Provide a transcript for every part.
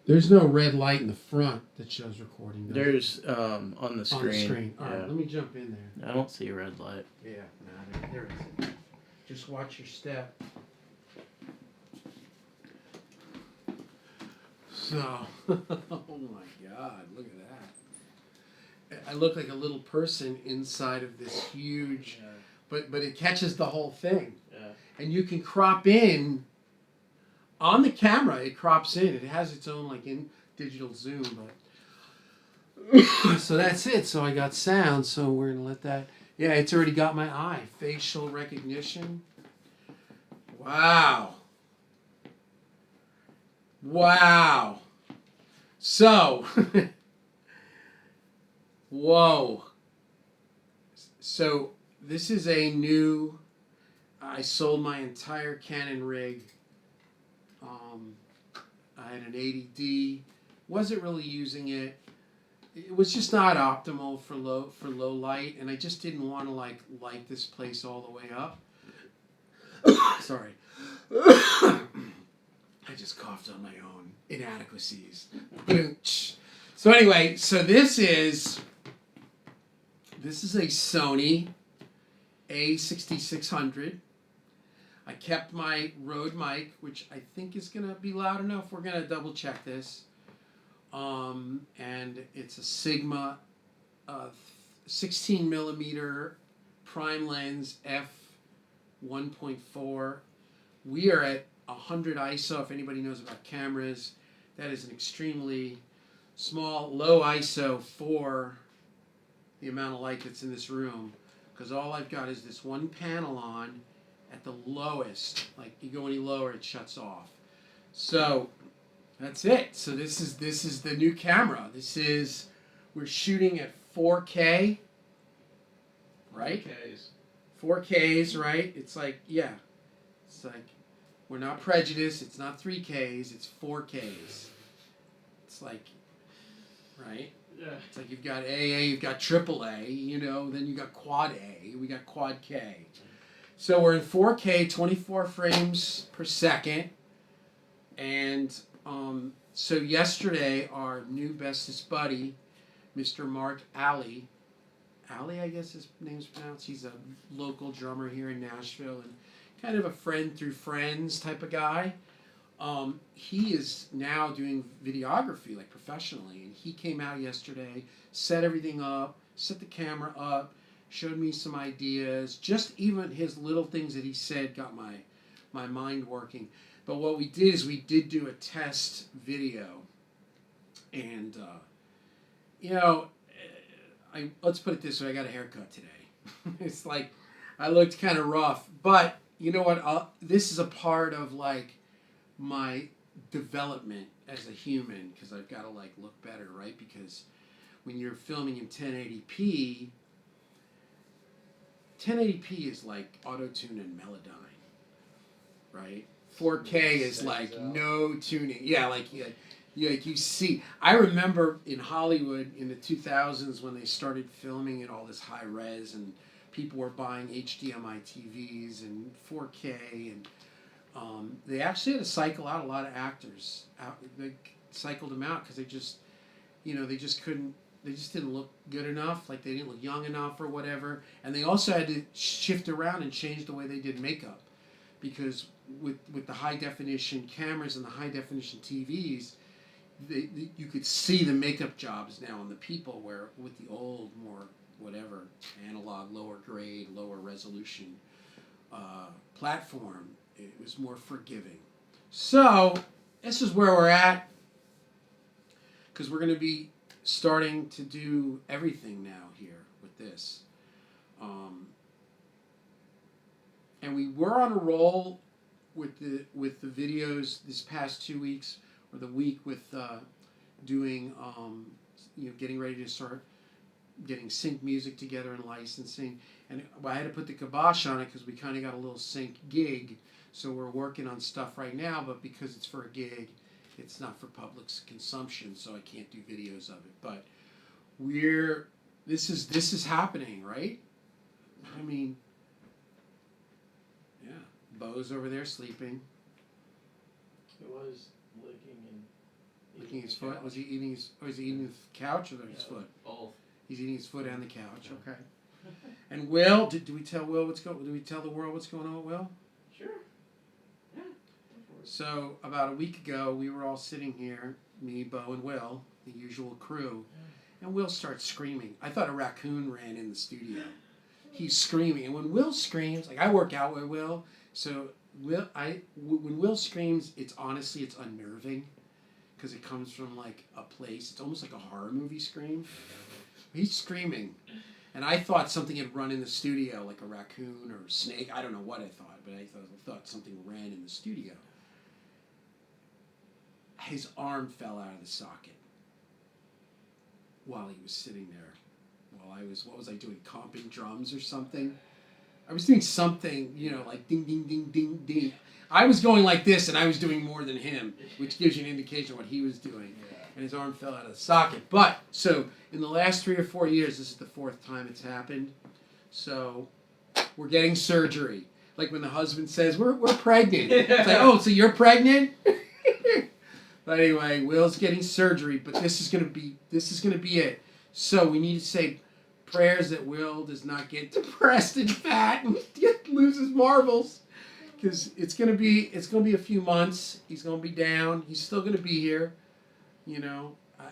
There's no red light in the front that shows recording. There's on the screen. On the screen. All right, let me jump in there. I don't see a red light. Yeah, no, there isn't. Just watch your step. So, oh my God, look at that. I look like a little person inside of this huge, but it catches the whole thing. Yeah. And you can crop in on the camera. It crops in. It has its own like in digital zoom, but so that's it. So I got sound. So we're gonna let that. Yeah, it's already got my eye. Facial recognition. Wow. Wow. So, whoa. So this is a new. I sold my entire Canon rig. I had an 80D. Wasn't really using it. It was just not optimal for low light, and I just didn't want to light this place all the way up. Sorry. I just coughed on my own inadequacies. So anyway, so this is a Sony A6600. I kept my Rode mic, which I think is gonna be loud enough. We're gonna double check this. And it's a Sigma 16 millimeter prime lens f 1.4. We are at 100 ISO. If anybody knows about cameras, that is an extremely small, low ISO for the amount of light that's in this room. Because all I've got is this one panel on at the lowest. Like you go any lower, it shuts off. So that's it. So this is the new camera. We're shooting at 4K, right? 4Ks, right? It's like, yeah. It's like, we're not prejudiced. It's not 3Ks. It's 4Ks. It's like, right? Yeah. It's like you've got AA, you've got AAA, then you got quad A, we got quad K. So we're in 4K, 24 frames per second. And so yesterday, our new bestest buddy, Mr. Mark Alley, I guess his name's pronounced. He's a local drummer here in Nashville and kind of a friend through friends type of guy. He is now doing videography like professionally, and he came out yesterday, set everything up, set the camera up, showed me some ideas. Just even his little things that he said got my mind working. But what we did is we did do a test video, and let's put it this way: I got a haircut today. It's like I looked kind of rough, but you know what? This is a part of like my development as a human because I've got to like look better, right? Because when you're filming in 1080p, 1080p is like auto-tune and Melodyne, right? 4K is like no tuning. Yeah, like you see. I remember in Hollywood in the 2000s when they started filming at all this high res and people were buying HDMI TVs and 4K and they actually had to cycle out a lot of actors. They cycled them out because they just couldn't. They just didn't look good enough. Like they didn't look young enough or whatever. And they also had to shift around and change the way they did makeup because with the high definition cameras and the high definition TVs, you could see the makeup jobs now on the people. Where with the old, more whatever analog, lower grade, lower resolution platform, it was more forgiving. So this is where we're at because we're going to be starting to do everything now here with this. And we were on a roll with the videos this past 2 weeks or the week with doing getting ready to start getting sync music together and licensing. And I had to put the kibosh on it because we kind of got a little sync gig. So we're working on stuff right now, but because it's for a gig, it's not for public consumption, so I can't do videos of it. But this is happening, right? I mean, yeah, Bo's over there sleeping. It was licking and Licking his foot? Was he eating his? Was he eating the couch or his foot? Both. He's eating his foot and the couch. Okay. And Will, do we tell Will what's going? Do we tell the world what's going on with Will? Sure. Yeah. So about a week ago, we were all sitting here, me, Bo, and Will, the usual crew, and Will starts screaming. I thought a raccoon ran in the studio. He's screaming, and when Will screams, like I work out with Will, so when Will screams, it's unnerving, because it comes from like a place. It's almost like a horror movie scream. He's screaming, and I thought something had run in the studio, like a raccoon or a snake. I don't know what I thought, but I thought something ran in the studio. His arm fell out of the socket while he was sitting there. What was I doing? Comping drums or something? I was doing something, like ding, ding, ding, ding, ding. I was going like this, and I was doing more than him, which gives you an indication of what he was doing. And his arm fell out of the socket. But, so, in the last 3 or 4 years, this is the 4th time it's happened. So, we're getting surgery. Like when the husband says, we're pregnant. It's like, oh, so you're pregnant? But anyway, Will's getting surgery, but this is gonna be it. So we need to say prayers that Will does not get depressed and fat and loses marbles, because it's gonna be a few months. He's gonna be down. He's still gonna be here.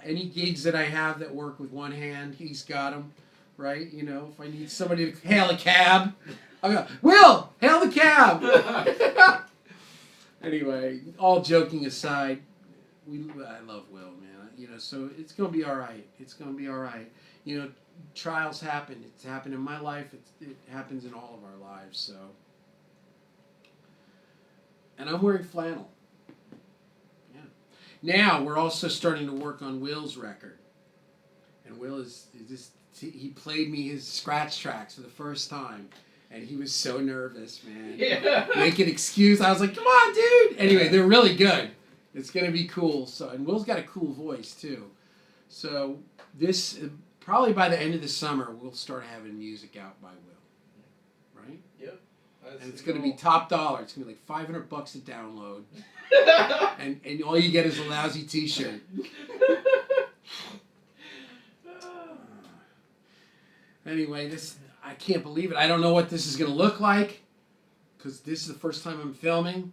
Any gigs that I have that work with one hand, he's got them, right? If I need somebody to hail a cab, I go, Will, hail the cab. Anyway, all joking aside. I love Will, man. So it's gonna be all right. It's gonna be all right. Trials happen. It's happened in my life. It happens in all of our lives. So, and I'm wearing flannel. Yeah. Now we're also starting to work on Will's record, and Will he played me his scratch tracks for the first time. And he was so nervous, man. Yeah. Make an excuse. I was like, come on, dude. Anyway, they're really good. It's going to be cool. So, and Will's got a cool voice, too. So this, probably by the end of the summer, we'll start having music out by Will. Right? Yep. And it's going to be top dollar. It's going to be like $500 to download. and all you get is a lousy t-shirt. Anyway, I can't believe it. I don't know what this is going to look like, because this is the first time I'm filming.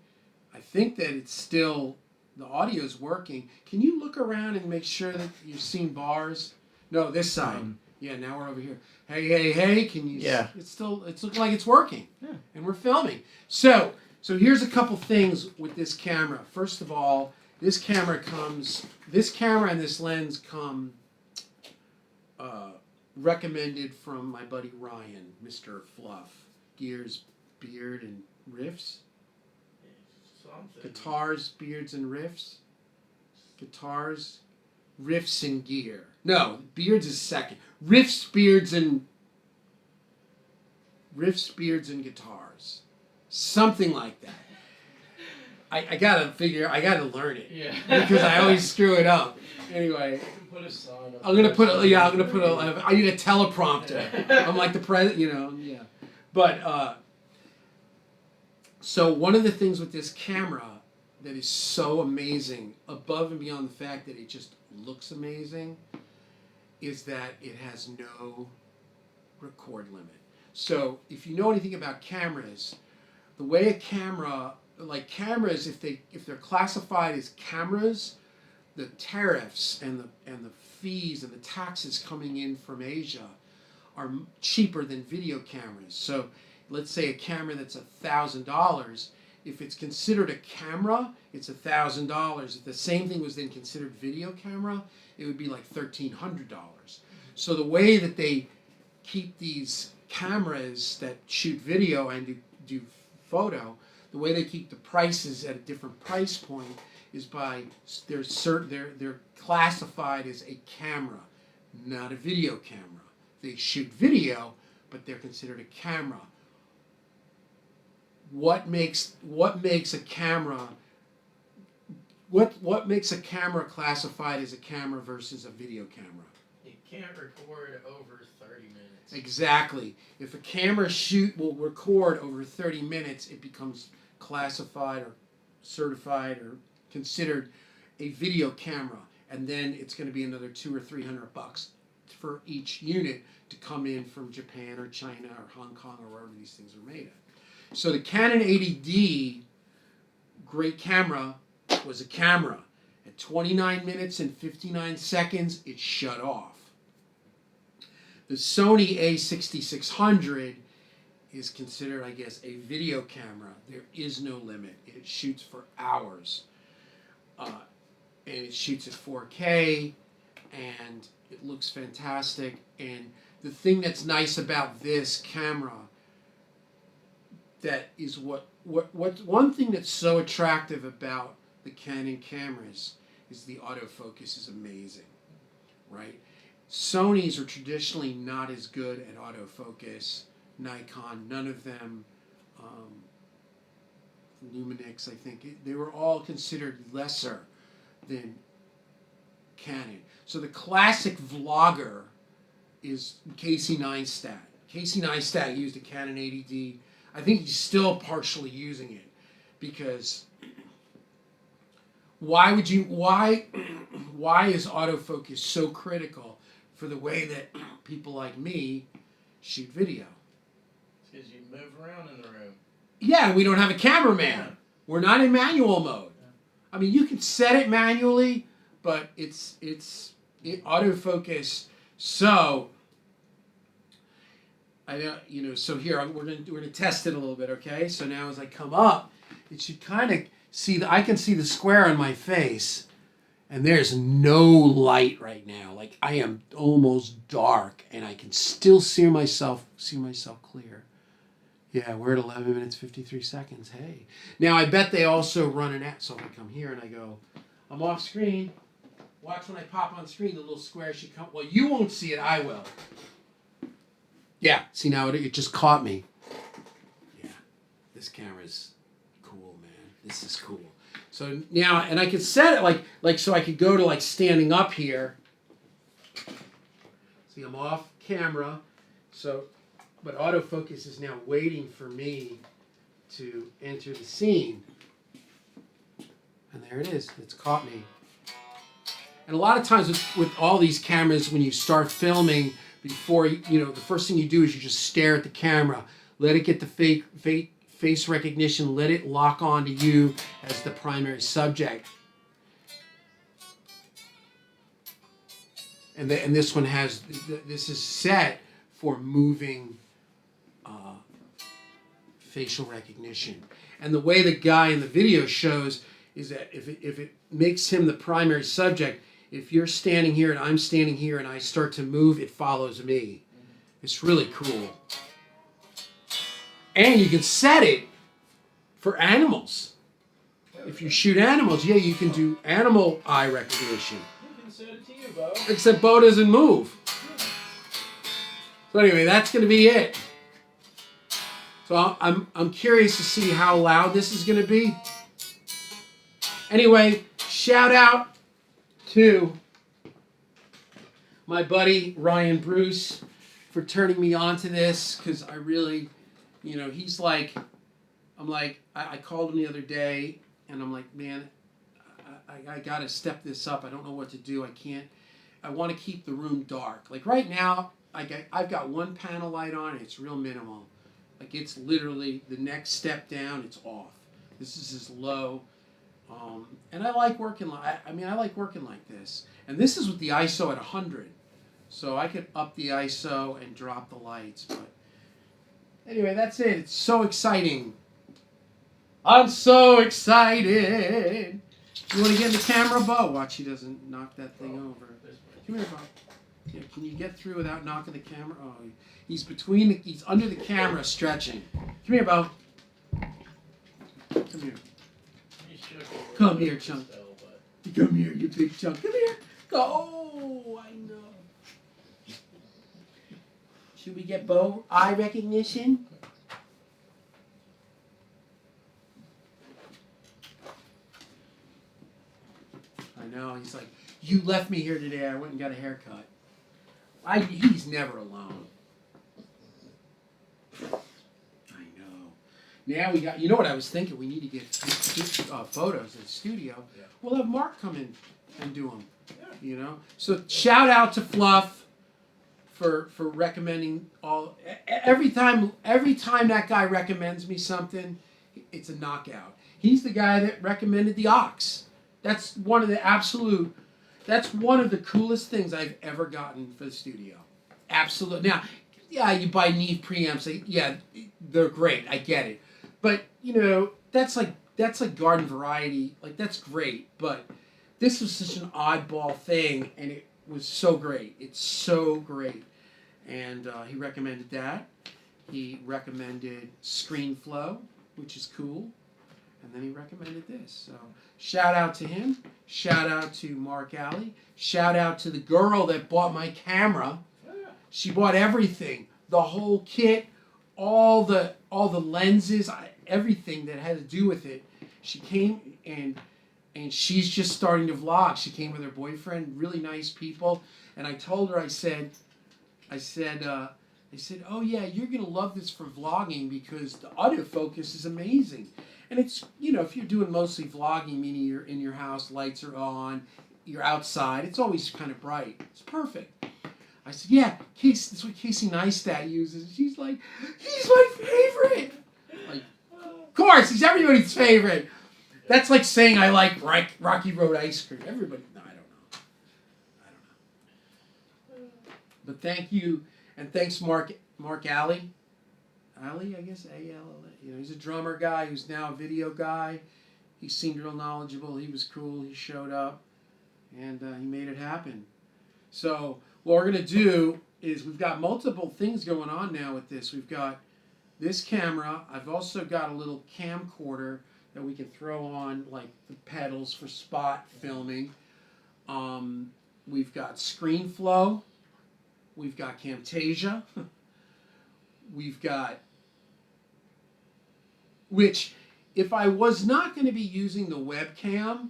I think that it's still... The audio's working. Can you look around and make sure that you've seen bars? No, this side. Yeah, now we're over here. Hey, can you... Yeah. It's looking like it's working. Yeah. And we're filming. So here's a couple things with this camera. First of all, this camera and this lens come recommended from my buddy Ryan, Mr. Fluff. Gears, Beard, and Riffs. Guitars, beards, and riffs. Guitars, riffs, and gear. No, beards is second. Riffs, beards, and guitars. Something like that. I gotta learn it. Yeah. Because I always screw it up. Anyway. Put a sign up. I need a teleprompter. I'm like the president, yeah. But, so one of the things with this camera that is so amazing, above and beyond the fact that it just looks amazing, is that it has no record limit. So if you know anything about cameras, the way a camera, like cameras, if they're classified as cameras, the tariffs and the fees and the taxes coming in from Asia are cheaper than video cameras. So let's say a camera that's $1,000. If it's considered a camera, it's $1,000. If the same thing was then considered video camera, it would be like $1,300. So the way that they keep these cameras that shoot video and do photo, the way they keep the prices at a different price point is by they're classified as a camera, not a video camera. They shoot video, but they're considered a camera. What makes a camera classified as a camera versus a video camera? It can't record over 30 minutes. Exactly. If a camera will record over 30 minutes, it becomes classified or certified or considered a video camera, and then it's going to be another $200 or $300 for each unit to come in from Japan or China or Hong Kong or wherever these things are made at. So the Canon 80D, great camera, was a camera. At 29 minutes and 59 seconds, it shut off. The Sony A6600 is considered, I guess, a video camera. There is no limit. It shoots for hours. And it shoots at 4K, and it looks fantastic. And the thing that's nice about this camera, that is what one thing that's so attractive about the Canon cameras is the autofocus is amazing, right? Sonys are traditionally not as good at autofocus. Nikon, none of them. Lumix, I think, they were all considered lesser than Canon. So the classic vlogger is Casey Neistat. Casey Neistat used a Canon 80D. I think he's still partially using it because why is autofocus so critical for the way that people like me shoot video? Because you move around in the room. Yeah, we don't have a cameraman. We're not in manual mode. I mean, you can set it manually, but it's autofocus. So I know, so here we're gonna test it a little bit, okay? So now as I come up, it should kind of see I can see the square on my face, and there's no light right now. Like I am almost dark, and I can still see myself clear. Yeah, we're at 11 minutes 53 seconds. Hey, now I bet they also run an ad. So if I come here and I go, I'm off screen. Watch when I pop on screen, the little square should come. Well, you won't see it. I will. Yeah, see now it just caught me. Yeah, this camera's cool, man. This is cool. So now, and I could set it like so I could go to like standing up here. See, I'm off camera. So, but autofocus is now waiting for me to enter the scene. And there it is. It's caught me. And a lot of times with all these cameras, when you start filming, before the first thing you do is you just stare at the camera, let it get the face recognition, let it lock onto you as the primary subject. And this one has, this is set for moving facial recognition. And the way the guy in the video shows is that if it makes him the primary subject, if you're standing here and I'm standing here and I start to move, it follows me. It's really cool. And you can set it for animals. If you shoot animals, yeah, you can do animal eye recognition. You can set it to you, Bo. Except Bo doesn't move. So anyway, that's going to be it. So I'm curious to see how loud this is going to be. Anyway, shout out to my buddy Ryan Bruce for turning me on to this, because I really, he's like, I called him the other day and I'm like, man, I got to step this up. I don't know what to do. I want to keep the room dark. Like right now, I've got one panel light on and it's real minimal. Like it's literally the next step down, it's off. This is as low. And I like working like this. And this is with the ISO at 100. So I could up the ISO and drop the lights. But anyway, that's it. It's so exciting. I'm so excited. You want to get in the camera, Bo? Watch he doesn't knock that thing over. Come here, Bo. Yeah, can you get through without knocking the camera? Oh, he's under the camera stretching. Come here, Bo. Come here. Come here, chunk. Come here, you big chunk. Come here. Go. Oh, I know. Should we get Bo eye recognition? I know. He's like, you left me here today. I went and got a haircut. He's never alone. I know. Now we got. You know what I was thinking? We need to get photos in the studio. Yeah. We'll have Mark come in and do them. Yeah. You know. So shout out to Fluff for recommending all. Every time that guy recommends me something, it's a knockout. He's the guy that recommended the Ox. That's one of the coolest things I've ever gotten for the studio. Absolutely. Now, yeah, you buy Neve preamps. Yeah, they're great. I get it. But, you know, that's like garden variety. Like, that's great. But this was such an oddball thing, and it was so great. It's so great. And he recommended that. He recommended ScreenFlow, which is cool. And then he recommended this. So shout out to him. Shout out to Mark Alley. Shout out to the girl that bought my camera. She bought everything. The whole kit, all the lenses, everything that had to do with it. She came and she's just starting to vlog. She came with her boyfriend, really nice people. And I told her, I said, oh yeah, you're gonna love this for vlogging because the autofocus is amazing. And it's, you know, if you're doing mostly vlogging, meaning you're in your house, lights are on, you're outside, it's always kind of bright. It's perfect. I said, yeah, that's what Casey Neistat uses. She's like, he's my favorite. Like, of course, he's everybody's favorite. That's like saying I like Rocky Road ice cream. Everybody, no, I don't know. But thank you, and thanks Mark Alley. Alley, I guess, A-L-L-A. You know, he's a drummer guy who's now a video guy. He seemed real knowledgeable. He was cool. He showed up, and he made it happen. So what we're going to do is we've got multiple things going on now with this. We've got this camera. I've also got a little camcorder that we can throw on, like the pedals for spot filming. We've got ScreenFlow. We've got Camtasia. We've got, which if I was not going to be using the webcam,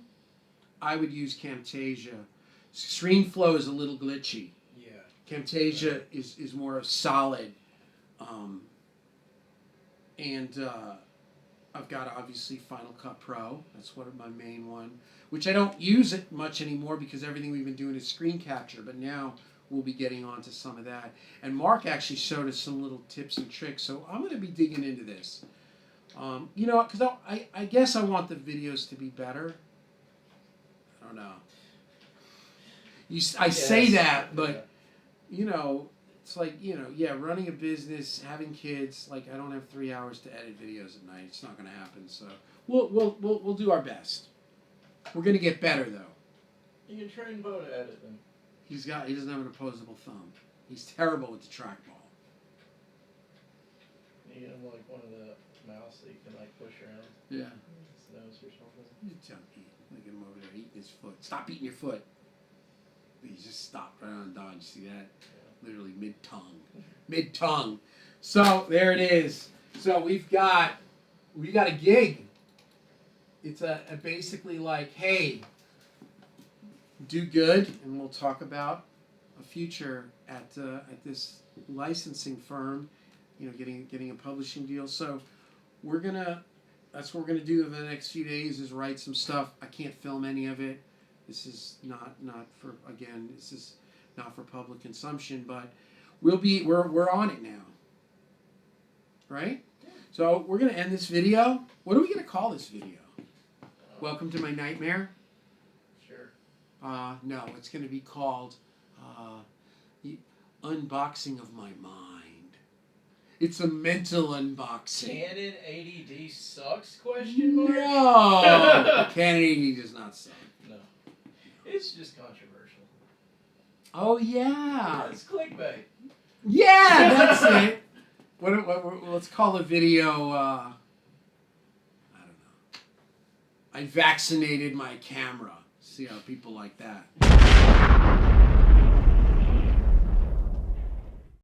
I would use Camtasia. ScreenFlow is a little glitchy. Yeah. Camtasia is more solid. I've got obviously Final Cut Pro. That's one of my main one, which I don't use it much anymore because everything we've been doing is screen capture. But now we'll be getting onto some of that. And Mark actually showed us some little tips and tricks. So I'm going to be digging into this. You know, because I guess I want the videos to be better. I don't know. I say that, but, you know, it's like, you know, yeah, running a business, having kids, like I don't have 3 hours to edit videos at night. It's not going to happen. So we'll do our best. We're going to get better, though. You can train Bo to edit them. He doesn't have an opposable thumb. He's terrible with the trackball. You get him like one of the mouse that you can like push around. Yeah. His nose or something. You tell him, look at him over there eating his foot. Stop eating your foot. He just stopped right on Dodge. See that? Yeah. Literally mid-tongue. Mid-tongue. So there it is. So we got a gig. It's a basically like, hey, do good, and we'll talk about a future at this licensing firm. You know, getting a publishing deal. So that's what we're gonna do over the next few days is write some stuff. I can't film any of it. This is not for, again, this is not for public consumption, but we're on it now. Right? So we're gonna end this video. What are we gonna call this video? Welcome to my nightmare? Sure. No, it's gonna be called the Unboxing of My Mind. It's a mental unboxing. Canon 80D sucks? Question mark. No, Canon 80D does not suck. No, it's just controversial. Oh yeah. It's clickbait. Yeah, that's it. Let's call the video. I don't know. I vaccinated my camera. See how people like that.